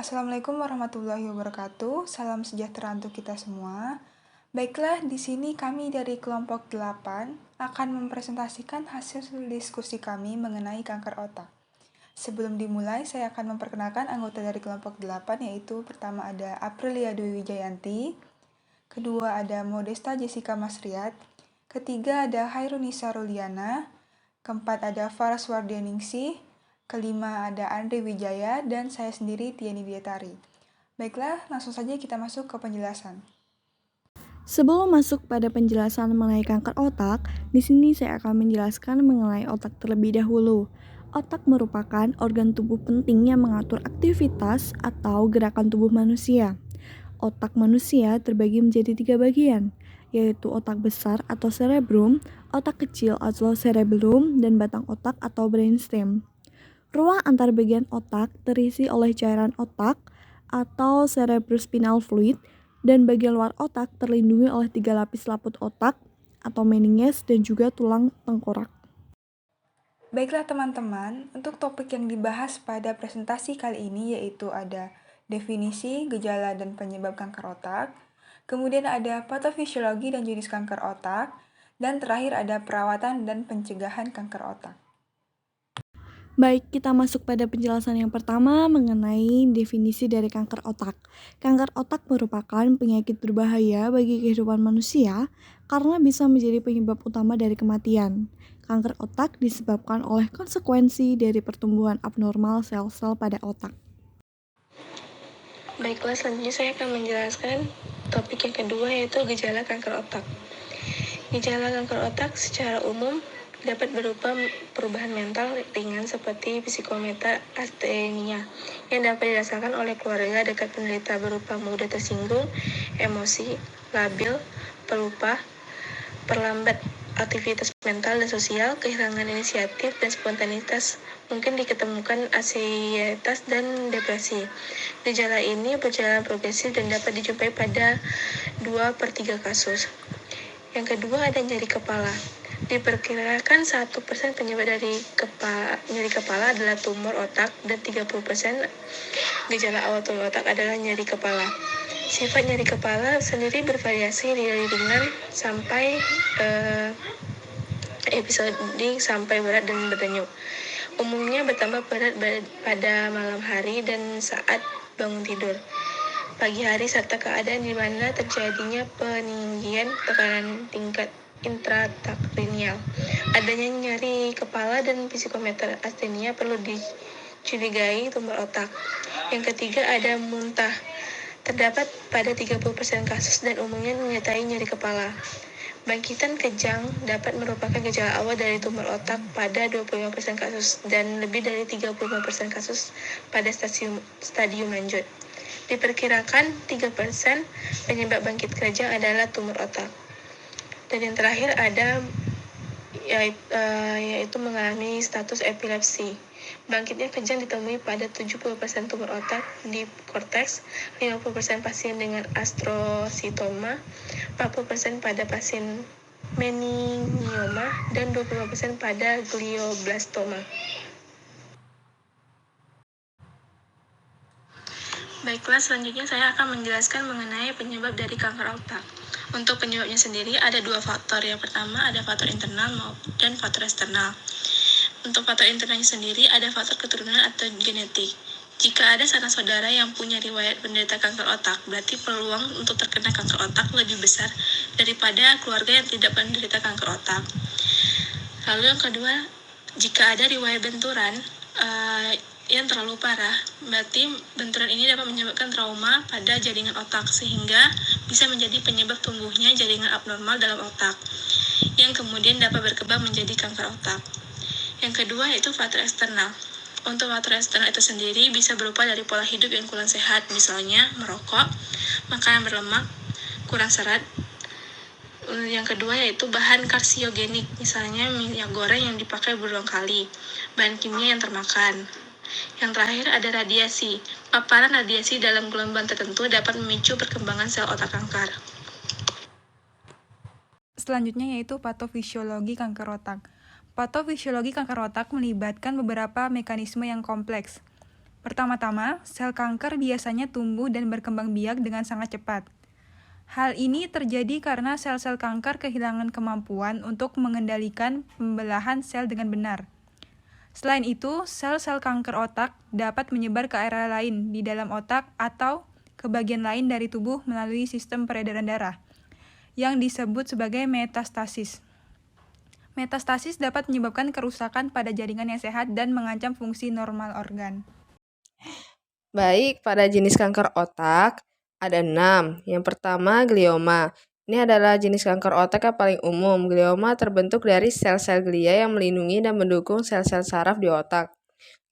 Assalamualaikum warahmatullahi wabarakatuh. Salam sejahtera untuk kita semua. Baiklah, di sini kami dari kelompok 8 akan mempresentasikan hasil diskusi kami mengenai kanker otak. Sebelum dimulai, saya akan memperkenalkan anggota dari kelompok 8, yaitu pertama ada Aprilia Dwi Wijayanti, kedua ada Modesta Jessica Masriat, ketiga ada Hairunisa Ruliana, keempat ada Faras Wardianingsih, kelima ada Andre Wijaya, dan saya sendiri Tiani Dietari. Baiklah, langsung saja kita masuk ke penjelasan. Sebelum masuk pada penjelasan mengenai kanker otak, di sini saya akan menjelaskan mengenai otak terlebih dahulu. Otak merupakan organ tubuh penting yang mengatur aktivitas atau gerakan tubuh manusia. Otak manusia terbagi menjadi 3 bagian, yaitu otak besar atau cerebrum, otak kecil atau cerebellum, dan batang otak atau brainstem. Ruang antar bagian otak terisi oleh cairan otak atau cerebrospinal fluid, dan bagian luar otak terlindungi oleh 3 lapis laput otak atau meninges dan juga tulang tengkorak. Baiklah teman-teman, untuk topik yang dibahas pada presentasi kali ini yaitu ada definisi, gejala, dan penyebab kanker otak, kemudian ada patofisiologi dan jenis kanker otak, dan terakhir ada perawatan dan pencegahan kanker otak. Baik, kita masuk pada penjelasan yang pertama mengenai definisi dari kanker otak. Kanker otak merupakan penyakit berbahaya bagi kehidupan manusia karena bisa menjadi penyebab utama dari kematian. Kanker otak disebabkan oleh konsekuensi dari pertumbuhan abnormal sel-sel pada otak. Baiklah, selanjutnya saya akan menjelaskan topik yang kedua, yaitu gejala kanker otak. Gejala kanker otak secara umum dapat berupa perubahan mental ringan seperti psikometra astenia yang dapat dirasakan oleh keluarga dekat penderita, berupa mudah tersinggung, emosi, labil, pelupa, perlambat aktivitas mental dan sosial, kehilangan inisiatif dan spontanitas, mungkin diketemukan ansietas dan depresi. Gejala ini berjalan progresif dan dapat dijumpai pada 2/3 kasus. Yang kedua ada nyeri kepala. Diperkirakan 1% penyebab dari nyeri kepala adalah tumor otak, dan 30% gejala awal tumor otak adalah nyeri kepala. Sifat nyeri kepala sendiri bervariasi dari ringan sampai episodik sampai berat dan berdenyut. Umumnya bertambah berat pada malam hari dan saat bangun tidur pagi hari, serta keadaan di mana terjadinya peninggian tekanan tingkat intrakranial. Adanya nyeri kepala dan psikometra astenia perlu dicurigai tumor otak. Yang ketiga ada muntah. Terdapat pada 30% kasus dan umumnya menyertai nyeri kepala. Bangkitan kejang dapat merupakan gejala awal dari tumor otak pada 25% kasus dan lebih dari 35% kasus pada stadium lanjut. Diperkirakan 3% penyebab bangkit kejang adalah tumor otak. Dan yang terakhir ada yaitu mengalami status epilepsi. Bangkitnya kejang ditemui pada 70% tumor otak di korteks, 50% pasien dengan astrositoma, 40% pada pasien meningioma, dan 25% pada glioblastoma. Baiklah, selanjutnya saya akan menjelaskan mengenai penyebab dari kanker otak. Untuk penyebabnya sendiri ada 2 faktor. Yang pertama ada faktor internal dan faktor eksternal. Untuk faktor internalnya sendiri ada faktor keturunan atau genetik. Jika ada sanak saudara yang punya riwayat penderita kanker otak, berarti peluang untuk terkena kanker otak lebih besar daripada keluarga yang tidak penderita kanker otak. Lalu yang kedua, jika ada riwayat benturan yang terlalu parah, berarti benturan ini dapat menyebabkan trauma pada jaringan otak sehingga bisa menjadi penyebab tumbuhnya jaringan abnormal dalam otak yang kemudian dapat berkembang menjadi kanker otak. Yang kedua yaitu faktor eksternal. Untuk faktor eksternal itu sendiri bisa berupa dari pola hidup yang kurang sehat, misalnya merokok, makanan berlemak, kurang serat. Yang kedua yaitu bahan karsiogenik, misalnya minyak goreng yang dipakai berulang kali, bahan kimia yang termakan. Yang terakhir ada radiasi. Paparan radiasi dalam gelombang tertentu dapat memicu perkembangan sel otak kanker. Selanjutnya yaitu patofisiologi kanker otak. Patofisiologi kanker otak melibatkan beberapa mekanisme yang kompleks. Pertama-tama, sel kanker biasanya tumbuh dan berkembang biak dengan sangat cepat. Hal ini terjadi karena sel-sel kanker kehilangan kemampuan untuk mengendalikan pembelahan sel dengan benar. Selain itu, sel-sel kanker otak dapat menyebar ke area lain di dalam otak atau ke bagian lain dari tubuh melalui sistem peredaran darah, yang disebut sebagai metastasis. Metastasis dapat menyebabkan kerusakan pada jaringan yang sehat dan mengancam fungsi normal organ. Baik, pada jenis kanker otak ada 6. Yang pertama, glioma. Ini adalah jenis kanker otak yang paling umum. Glioma terbentuk dari sel-sel glia yang melindungi dan mendukung sel-sel saraf di otak.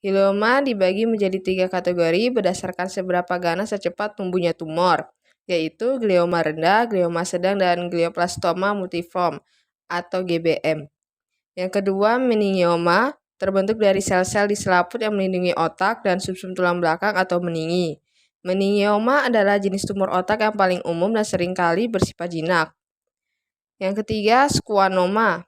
Glioma dibagi menjadi 3 kategori berdasarkan seberapa ganas secepat tumbuhnya tumor, yaitu glioma rendah, glioma sedang, dan glioblastoma multiforme atau GBM. Yang kedua, meningioma terbentuk dari sel-sel di selaput yang melindungi otak dan sumsum tulang belakang atau meningi. Meningioma adalah jenis tumor otak yang paling umum dan seringkali bersifat jinak. Yang ketiga, schwannoma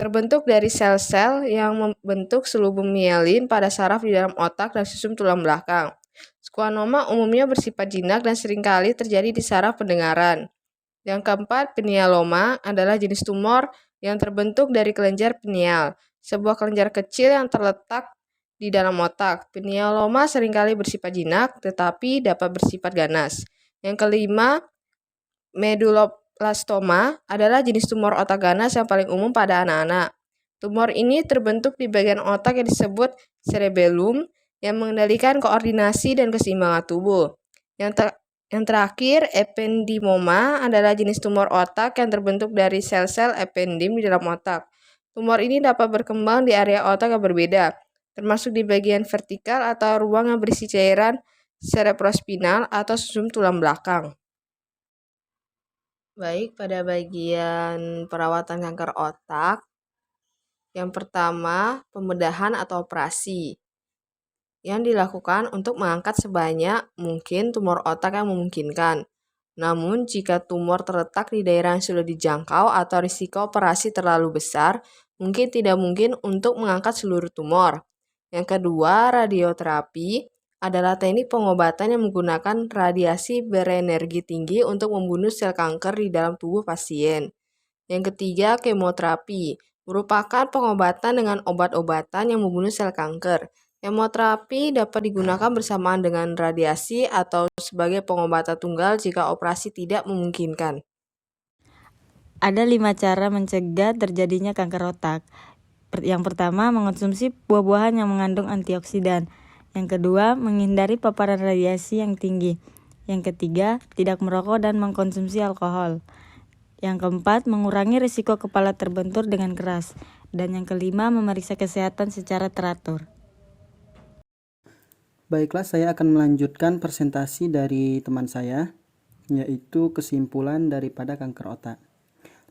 terbentuk dari sel-sel yang membentuk selubung mielin pada saraf di dalam otak dan sumsum tulang belakang. Schwannoma umumnya bersifat jinak dan seringkali terjadi di saraf pendengaran. Yang keempat, pinealoma adalah jenis tumor yang terbentuk dari kelenjar pineal, sebuah kelenjar kecil yang terletak di dalam otak. Pinealoma seringkali bersifat jinak, tetapi dapat bersifat ganas. Yang kelima, medulloblastoma adalah jenis tumor otak ganas yang paling umum pada anak-anak. Tumor ini terbentuk di bagian otak yang disebut cerebellum, yang mengendalikan koordinasi dan keseimbangan tubuh. Yang terakhir, ependymoma adalah jenis tumor otak yang terbentuk dari sel-sel ependim di dalam otak. Tumor ini dapat berkembang di area otak yang berbeda, termasuk di bagian vertikal atau ruang yang berisi cairan cerebrospinal atau sumsum tulang belakang. Baik, pada bagian perawatan kanker otak, yang pertama, pembedahan atau operasi yang dilakukan untuk mengangkat sebanyak mungkin tumor otak yang memungkinkan. Namun, jika tumor terletak di daerah yang sudah dijangkau atau risiko operasi terlalu besar, mungkin tidak mungkin untuk mengangkat seluruh tumor. Yang kedua, radioterapi adalah teknik pengobatan yang menggunakan radiasi berenergi tinggi untuk membunuh sel kanker di dalam tubuh pasien. Yang ketiga, kemoterapi merupakan pengobatan dengan obat-obatan yang membunuh sel kanker. Kemoterapi dapat digunakan bersamaan dengan radiasi atau sebagai pengobatan tunggal jika operasi tidak memungkinkan. Ada 5 cara mencegah terjadinya kanker otak. Yang pertama, mengonsumsi buah-buahan yang mengandung antioksidan. Yang kedua, menghindari paparan radiasi yang tinggi. Yang ketiga, tidak merokok dan mengkonsumsi alkohol. Yang keempat, mengurangi risiko kepala terbentur dengan keras. Dan yang kelima, memeriksa kesehatan secara teratur. Baiklah, saya akan melanjutkan presentasi dari teman saya, yaitu kesimpulan daripada kanker otak.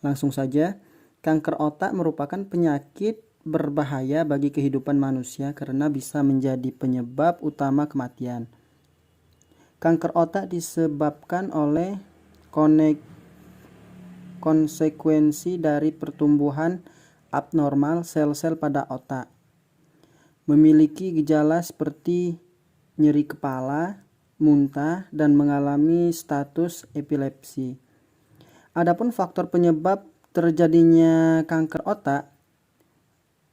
Langsung saja, kanker otak merupakan penyakit berbahaya bagi kehidupan manusia karena bisa menjadi penyebab utama kematian. Kanker otak disebabkan oleh konsekuensi dari pertumbuhan abnormal sel-sel pada otak. Memiliki gejala seperti nyeri kepala, muntah, dan mengalami status epilepsi. Adapun faktor penyebab terjadinya kanker otak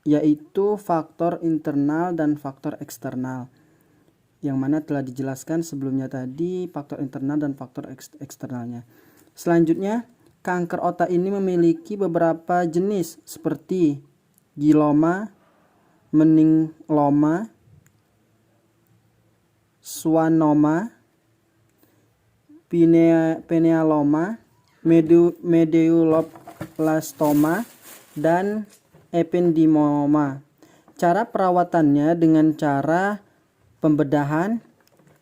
yaitu faktor internal dan faktor eksternal, yang mana telah dijelaskan sebelumnya tadi faktor internal dan faktor eksternalnya. Selanjutnya, kanker otak ini memiliki beberapa jenis seperti glioma, meningioma, schwannoma, pinealoma, medulloblastoma, dan ependymoma. Cara perawatannya dengan cara pembedahan,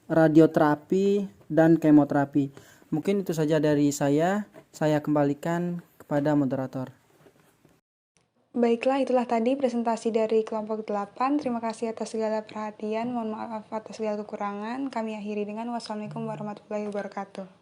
radioterapi, dan kemoterapi. Mungkin itu saja dari saya. Saya kembalikan kepada moderator. Baiklah, itulah tadi presentasi dari kelompok 8. Terima kasih atas segala perhatian. Mohon maaf atas segala kekurangan. Kami akhiri dengan wassalamualaikum warahmatullahi wabarakatuh.